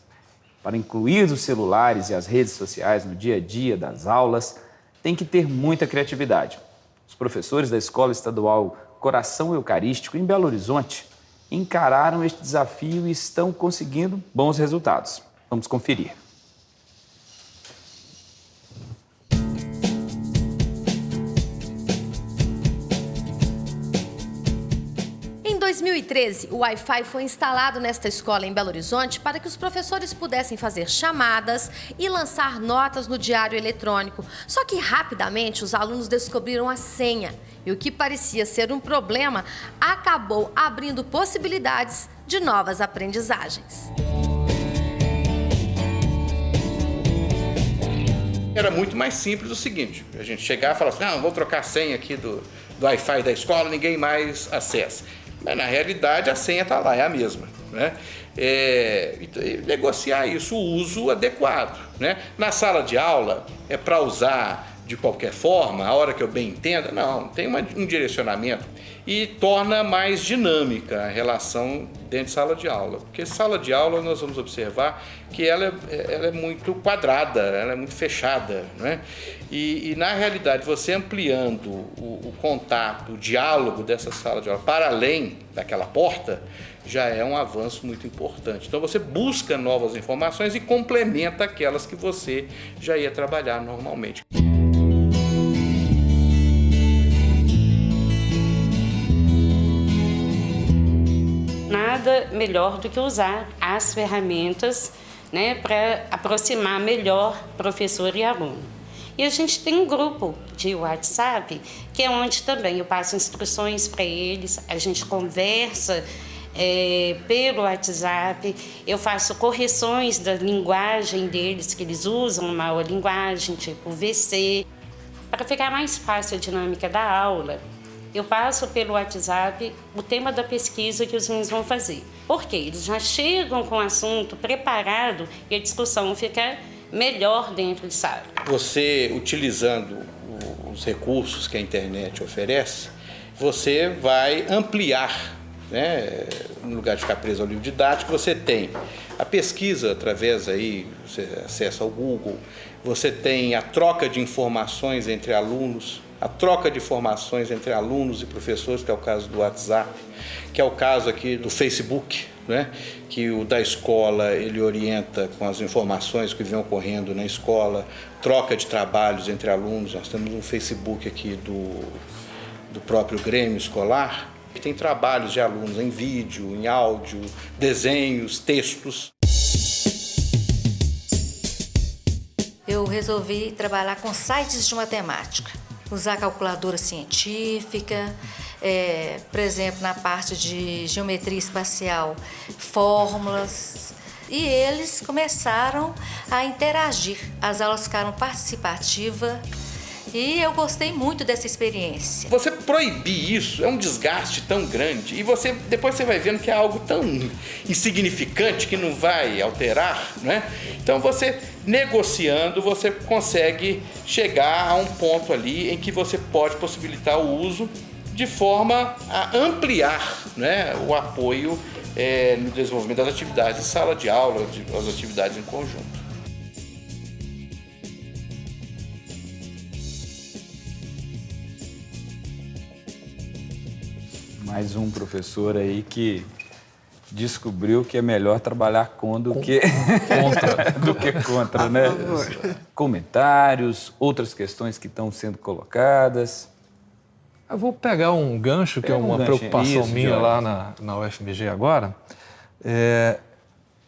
Para incluir os celulares e as redes sociais no dia a dia das aulas, tem que ter muita criatividade. Os professores da Escola Estadual Coração Eucarístico, em Belo Horizonte, encararam este desafio e estão conseguindo bons resultados. Vamos conferir. Em 2013, o Wi-Fi foi instalado nesta escola em Belo Horizonte para que os professores pudessem fazer chamadas e lançar notas no diário eletrônico. Só que rapidamente os alunos descobriram a senha e o que parecia ser um problema acabou abrindo possibilidades de novas aprendizagens. Era muito mais simples o seguinte, a gente chegar e falar assim, não, vou trocar a senha aqui do Wi-Fi da escola, ninguém mais acessa. Mas na realidade a senha está lá, é a mesma, né? E negociar isso, o uso adequado, né? Na sala de aula é para usar de qualquer forma, a hora que eu bem entenda, não, tem um direcionamento e torna mais dinâmica a relação dentro de sala de aula. Porque sala de aula nós vamos observar que ela é muito quadrada, ela é muito fechada, né? E na realidade você ampliando o contato, o diálogo dessa sala de aula para além daquela porta, já é um avanço muito importante. Então você busca novas informações e complementa aquelas que você já ia trabalhar normalmente. Nada melhor do que usar as ferramentas, né, para aproximar melhor professor e aluno. E a gente tem um grupo de WhatsApp, que é onde também eu passo instruções para eles, a gente conversa pelo WhatsApp, eu faço correções da linguagem deles, que eles usam uma linguagem tipo VC. Para ficar mais fácil a dinâmica da aula, eu passo pelo WhatsApp o tema da pesquisa que os meninos vão fazer. Por quê? Eles já chegam com o assunto preparado e a discussão fica melhor dentro de sala. Você, utilizando os recursos que a internet oferece, você vai ampliar, né? No lugar de ficar preso ao livro didático, você tem a pesquisa através aí, você acessa ao Google, você tem a troca de informações entre alunos, a troca de informações entre alunos e professores, que é o caso do WhatsApp, que é o caso aqui do Facebook, né? Que o da escola ele orienta com as informações que vêm ocorrendo na escola, troca de trabalhos entre alunos. Nós temos um Facebook aqui do próprio Grêmio Escolar, que tem trabalhos de alunos em vídeo, em áudio, desenhos, textos. Eu resolvi trabalhar com sites de matemática, usar calculadora científica, por exemplo, na parte de geometria espacial, fórmulas. E eles começaram a interagir. As aulas ficaram participativas E eu gostei muito dessa experiência. Você proibir isso é um desgaste tão grande e depois você vai vendo que é algo tão insignificante que não vai alterar, né? Então você negociando, você consegue chegar a um ponto ali em que você pode possibilitar o uso de forma a ampliar, né, o apoio no desenvolvimento das atividades de sala de aula, as atividades em conjunto. Mais um professor aí que descobriu que é melhor trabalhar com do que contra, do que contra, né? Comentários, outras questões que estão sendo colocadas. Eu vou pegar um gancho, que é uma preocupação minha lá na UFMG agora.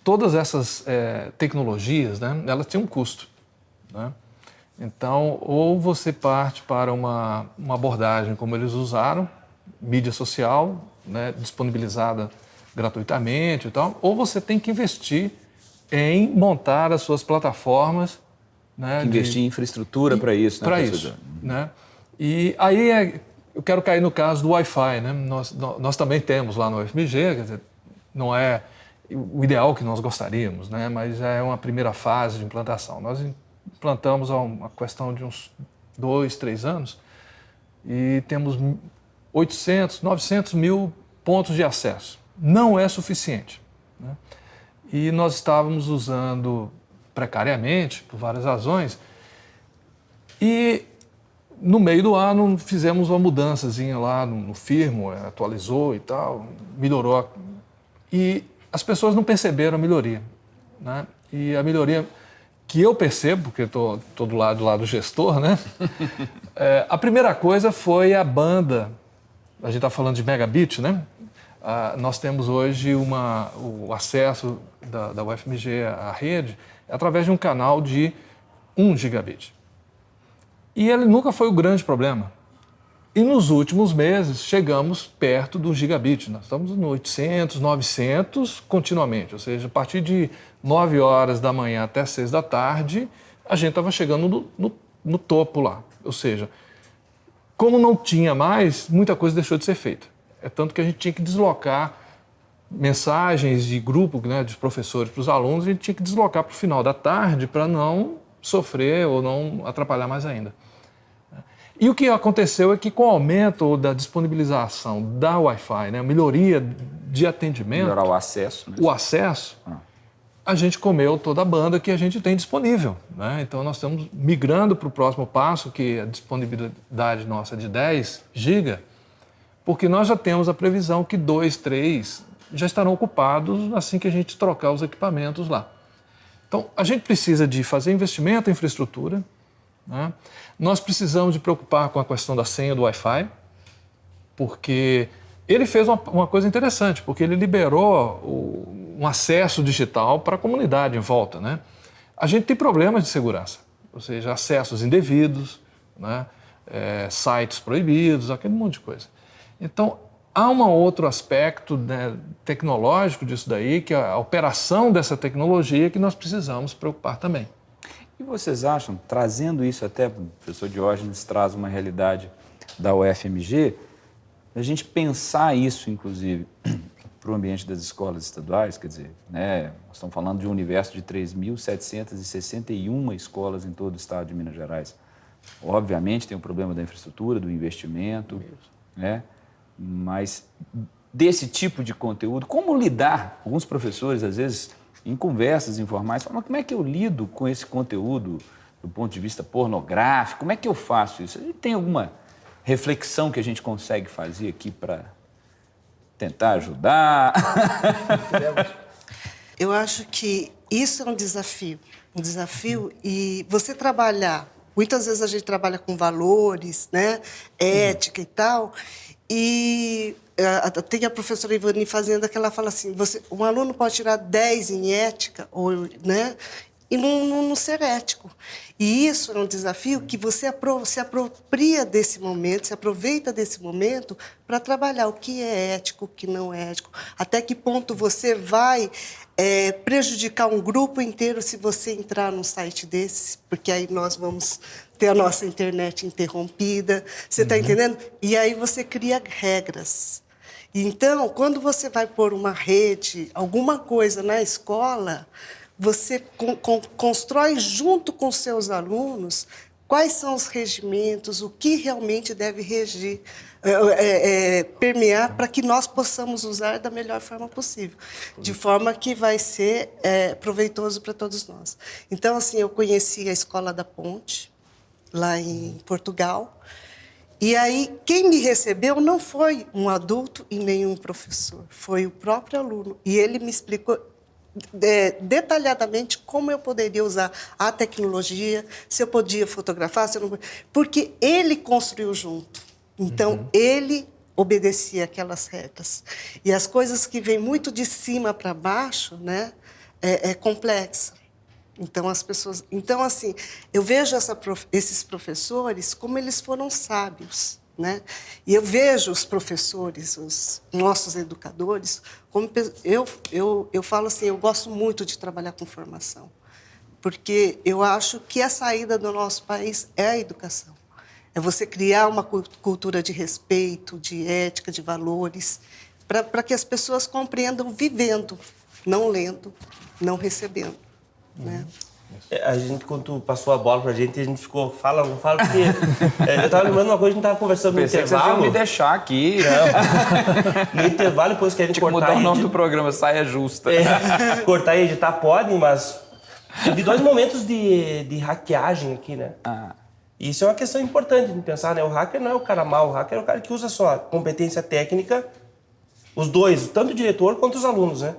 Todas essas tecnologias, né, elas têm um custo, né? Então, ou você parte para uma abordagem como eles usaram, mídia social, né, disponibilizada gratuitamente e tal, ou você tem que investir em montar as suas plataformas, né, investir em infraestrutura para isso, né? Para isso, né? E aí eu quero cair no caso do Wi-Fi, né? Nós também temos lá no UFMG, quer dizer, não é o ideal que nós gostaríamos, né? Mas já é uma primeira fase de implantação. Nós implantamos há uma questão de uns 2, 3 anos e temos 800, 900 mil pontos de acesso. Não é suficiente, né? E nós estávamos usando precariamente, por várias razões, e no meio do ano fizemos uma mudançazinha lá no firmware, atualizou e tal, melhorou. E as pessoas não perceberam a melhoria, né? E a melhoria que eu percebo, porque estou do lado do gestor, né? A primeira coisa foi a banda. A gente está falando de megabit, né? Nós temos hoje o acesso da UFMG à rede através de um canal de 1 gigabit. E ele nunca foi o grande problema. E nos últimos meses chegamos perto do gigabit. Nós estamos no 800, 900 continuamente. Ou seja, a partir de 9 horas da manhã até 6 da tarde, a gente estava chegando no topo lá. Ou seja, como não tinha mais, muita coisa deixou de ser feita. É tanto que a gente tinha que deslocar mensagens de grupo, né, dos professores para os alunos, a gente tinha que deslocar para o final da tarde para não sofrer ou não atrapalhar mais ainda. E o que aconteceu é que com o aumento da disponibilização da Wi-Fi, né, a melhoria de atendimento... Melhorar o acesso. Né? O acesso, a gente comeu toda a banda que a gente tem disponível, né? Então nós estamos migrando para o próximo passo, que a disponibilidade nossa é de 10 GB, porque nós já temos a previsão que 2, 3 já estarão ocupados assim que a gente trocar os equipamentos lá. Então, a gente precisa de fazer investimento em infraestrutura, né? Nós precisamos de preocupar com a questão da senha do Wi-Fi, porque ele fez uma coisa interessante, porque ele liberou um acesso digital para a comunidade em volta, né? A gente tem problemas de segurança, ou seja, acessos indevidos, né? Sites proibidos, aquele monte de coisa. Então, há um outro aspecto, né, tecnológico disso daí, que é a operação dessa tecnologia que nós precisamos preocupar também. E vocês acham, trazendo isso até, o professor Diógenes traz uma realidade da UFMG, a gente pensar isso, inclusive, para o ambiente das escolas estaduais, quer dizer, né, nós estamos falando de um universo de 3.761 escolas em todo o estado de Minas Gerais. Obviamente tem o problema da infraestrutura, do investimento, né? Mas desse tipo de conteúdo, como lidar? Alguns professores, às vezes, em conversas informais, falam, como é que eu lido com esse conteúdo do ponto de vista pornográfico? Como é que eu faço isso? Tem alguma reflexão que a gente consegue fazer aqui para tentar ajudar? Eu acho que isso é um desafio e você trabalhar, muitas vezes a gente trabalha com valores, né, ética e tal, e tem a professora Ivani Fazenda que ela fala assim, um aluno pode tirar 10 em ética, né, e não ser ético. E isso é um desafio que você se apropria desse momento, se aproveita desse momento para trabalhar o que é ético, o que não é ético, até que ponto você vai prejudicar um grupo inteiro se você entrar num site desse, porque aí nós vamos ter a nossa internet interrompida, você está entendendo? E aí você cria regras. Então, quando você vai pôr uma rede, alguma coisa na escola, você constrói junto com seus alunos quais são os regimentos, o que realmente deve regir, permear para que nós possamos usar da melhor forma possível, de forma que vai ser proveitoso para todos nós. Então, assim, eu conheci a Escola da Ponte, lá em Portugal, e aí quem me recebeu não foi um adulto e nenhum professor, foi o próprio aluno, e ele me explicou detalhadamente como eu poderia usar a tecnologia, se eu podia fotografar, se eu não... porque ele construiu junto. Então, ele obedecia aquelas regras. E as coisas que vêm muito de cima para baixo, né, é complexa. Então, as pessoas... Então, assim, eu vejo esses professores como eles foram sábios, né? E eu vejo os professores, os nossos educadores, como eu falo assim, eu gosto muito de trabalhar com formação, porque eu acho que a saída do nosso país é a educação. É você criar uma cultura de respeito, de ética, de valores, para que as pessoas compreendam vivendo, não lendo, não recebendo, né? A gente, quando tu passou a bola pra gente, a gente ficou, fala, não fala, porque eu estava lembrando uma coisa, a gente estava conversando no intervalo. Pensei que vocês iam me deixar aqui. No intervalo, depois que a gente Tinha que cortar mudar o nome do programa, Saia Justa. Cortar e editar pode, mas teve 2 momentos de hackeagem aqui, né? Isso é uma questão importante de pensar, né? O hacker não é o cara mau, o hacker é o cara que usa sua competência técnica, os dois, tanto o diretor quanto os alunos, né?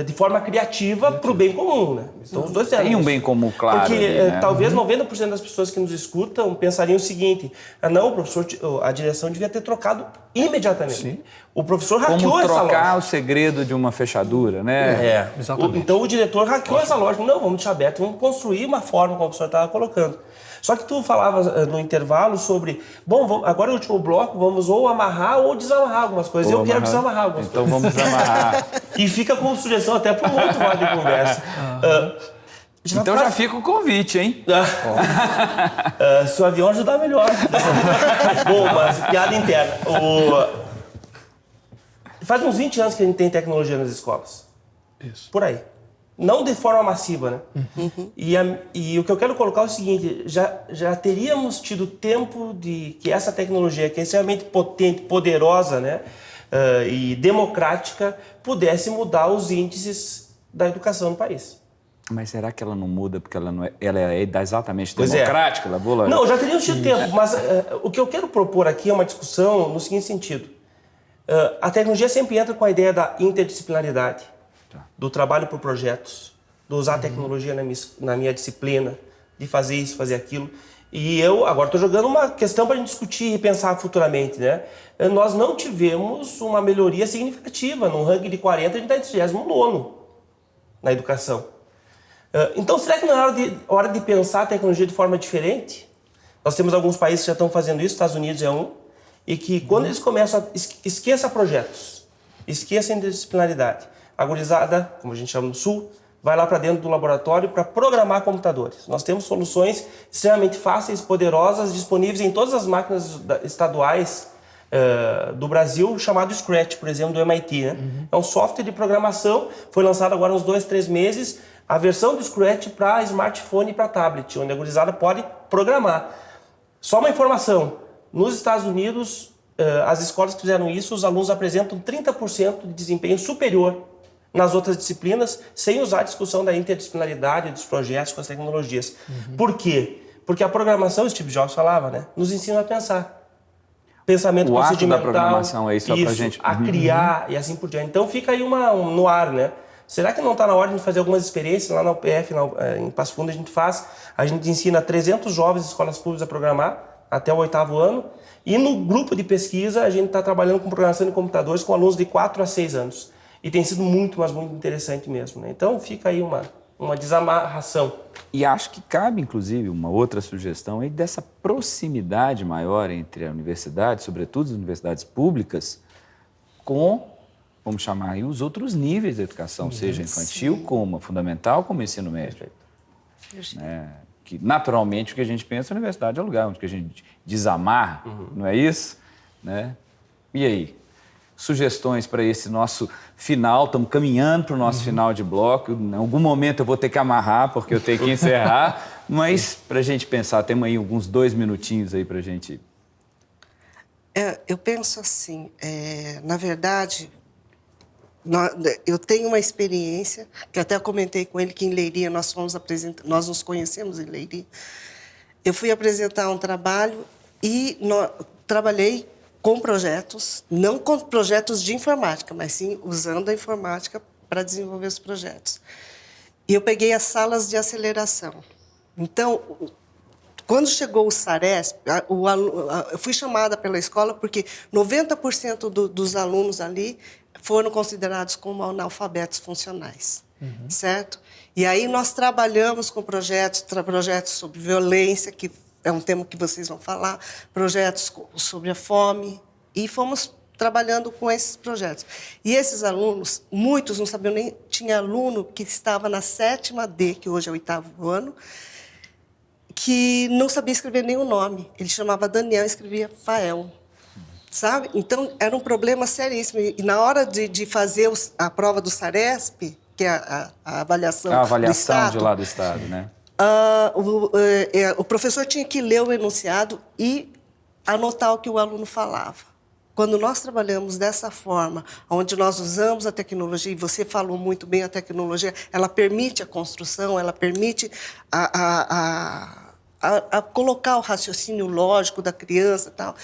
De forma criativa para o bem comum, né? Então, os dois tem um bem comum, claro. Porque ali, né? talvez 90% das pessoas que nos escutam pensariam o seguinte: não, o professor, a direção devia ter trocado imediatamente. Sim. O professor hackeou essa loja. Como trocar o segredo de uma fechadura, né? Exatamente. Então o diretor hackeou essa loja. Não, vamos deixar aberto, vamos construir uma forma como o professor estava colocando. Só que tu falava no intervalo sobre, bom, agora no último bloco, vamos ou amarrar ou desamarrar algumas coisas. Eu quero desamarrar algumas coisas. Então vamos desamarrar. E fica como sugestão até para um outro lado de conversa. Então já fica o convite, hein? Se o avião ajudar, melhor. Bom, mas piada interna. Faz uns 20 anos que a gente tem tecnologia nas escolas. Isso. Por aí. Não de forma massiva, né? E o que eu quero colocar é o seguinte, já teríamos tido tempo de que essa tecnologia, que é extremamente potente, poderosa, né? E democrática, pudesse mudar os índices da educação no país. Mas será que ela não muda porque ela é exatamente democrática? Não, já teríamos tido tempo, mas o que eu quero propor aqui é uma discussão no seguinte sentido. A tecnologia sempre entra com a ideia da interdisciplinaridade, do trabalho por projetos, de usar a tecnologia na minha disciplina, de fazer isso, fazer aquilo. E eu agora estou jogando uma questão para a gente discutir e pensar futuramente, né? Nós não tivemos uma melhoria significativa. No ranking de 40, a gente está em 39º na educação. Então, será que não é hora de pensar a tecnologia de forma diferente? Nós temos alguns países que já estão fazendo isso, Estados Unidos é um, e que quando eles começam esqueça projetos, esqueça a interdisciplinaridade. A gurizada, como a gente chama no Sul, vai lá para dentro do laboratório para programar computadores. Nós temos soluções extremamente fáceis, poderosas, disponíveis em todas as máquinas estaduais do Brasil, chamado Scratch, por exemplo, do MIT. Né? É um software de programação, foi lançado agora há uns 2, 3 meses, a versão do Scratch para smartphone e para tablet, onde a gurizada pode programar. Só uma informação, nos Estados Unidos, as escolas que fizeram isso, os alunos apresentam 30% de desempenho superior nas outras disciplinas, sem usar a discussão da interdisciplinaridade dos projetos com as tecnologias. Por quê? Porque a programação, Steve Jobs falava, né, nos ensina a pensar. Pensamento procedimental, da programação é isso, pra gente. A criar e assim por diante. Então fica aí no ar, né? Será que não está na hora de fazer algumas experiências lá na UPF, em Passo Fundo a gente ensina 300 jovens de escolas públicas a programar até o 8º ano, e no grupo de pesquisa a gente está trabalhando com programação de computadores com alunos de 4 a 6 anos. E tem sido muito, mas muito interessante mesmo, né? Então fica aí uma desamarração. E acho que cabe, inclusive, uma outra sugestão aí dessa proximidade maior entre a universidade, sobretudo as universidades públicas, com vamos chamar aí, os outros níveis da educação, seja infantil, como fundamental, como ensino médio. Que naturalmente o que a gente pensa, a universidade é o lugar onde a gente desamarra, não é isso? Né? E aí? Sugestões para esse nosso final? Estamos caminhando para o nosso final de bloco. Em algum momento eu vou ter que amarrar, porque eu tenho que encerrar, mas para a gente pensar, temos aí alguns 2 minutinhos aí para a gente... Eu penso assim, na verdade, eu tenho uma experiência, que até comentei com ele que em Leiria nós nos conhecemos em Leiria. Eu fui apresentar um trabalho e trabalhei com projetos, não com projetos de informática, mas sim usando a informática para desenvolver os projetos. E eu peguei as salas de aceleração. Então, quando chegou o SARESP, eu fui chamada pela escola porque 90% dos alunos ali foram considerados como analfabetos funcionais, certo? E aí nós trabalhamos com projetos sobre violência, que é um tema que vocês vão falar, projetos sobre a fome, e fomos trabalhando com esses projetos. E esses alunos, muitos não sabiam nem... Tinha aluno que estava na 7ª D, que hoje é o 8º ano, que não sabia escrever nenhum nome. Ele chamava Daniel e escrevia Fael, sabe? Então, era um problema seríssimo. E na hora de fazer a prova do SARESP, que é a avaliação do Estado... A avaliação de lá do Estado, né? O professor tinha que ler o enunciado e anotar o que o aluno falava. Quando nós trabalhamos dessa forma, onde nós usamos a tecnologia, e você falou muito bem, a tecnologia, ela permite a construção, ela permite a colocar o raciocínio lógico da criança e tal.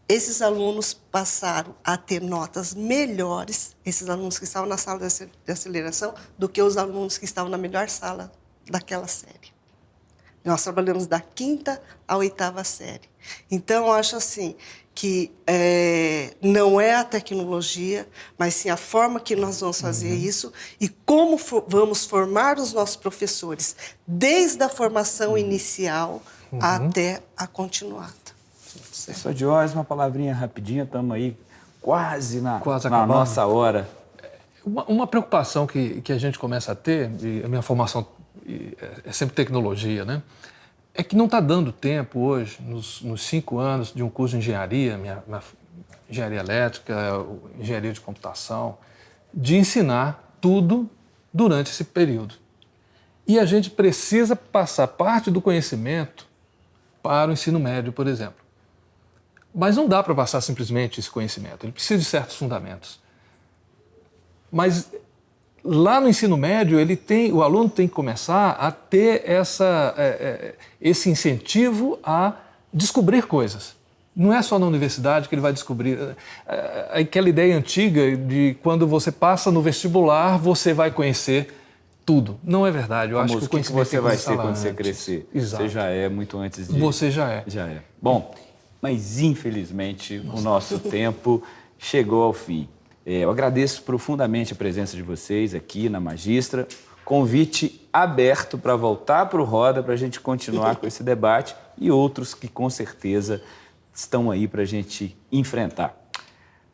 Esses alunos passaram a ter notas melhores, esses alunos que estavam na sala de aceleração, do que os alunos que estavam na melhor sala daquela série. Nós trabalhamos da 5ª à 8ª série. Então, eu acho assim, que não é a tecnologia, mas sim a forma que nós vamos fazer isso e como vamos formar os nossos professores, desde a formação inicial até a continuada. Professor Diógenes, uma palavrinha rapidinha, estamos aí quase na acabando. Nossa hora. Uma preocupação que a gente começa a ter, e a minha formação é sempre tecnologia, né? É que não está dando tempo hoje, nos 5 anos de um curso de engenharia, minha engenharia elétrica, engenharia de computação, de ensinar tudo durante esse período. E a gente precisa passar parte do conhecimento para o ensino médio, por exemplo. Mas não dá para passar simplesmente esse conhecimento, ele precisa de certos fundamentos. Mas lá no ensino médio, o aluno tem que começar a ter esse incentivo a descobrir coisas. Não é só na universidade que ele vai descobrir. Aquela ideia antiga de quando você passa no vestibular, você vai conhecer tudo. Não é verdade. Eu acho que o conhecimento você vai ser quando você crescer. Exato. Você já é muito antes disso. Você já é. Já é. Bom, mas infelizmente o nosso tempo chegou ao fim. Eu agradeço profundamente a presença de vocês aqui na Magistra. Convite aberto para voltar para o Roda, para a gente continuar com esse debate e outros que com certeza estão aí para a gente enfrentar.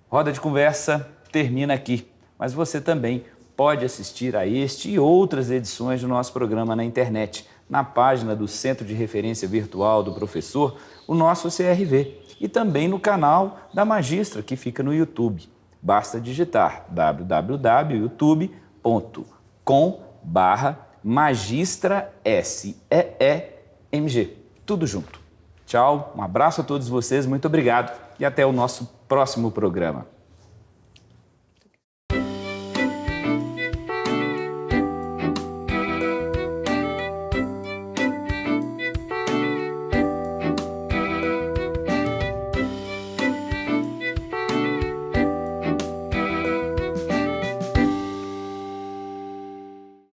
Roda de Conversa termina aqui, mas você também pode assistir a este e outras edições do nosso programa na internet, na página do Centro de Referência Virtual do Professor, o nosso CRV, e também no canal da Magistra, que fica no YouTube. Basta digitar www.youtube.com/magistraSEEMG. Tudo junto. Tchau, um abraço a todos vocês, muito obrigado e até o nosso próximo programa.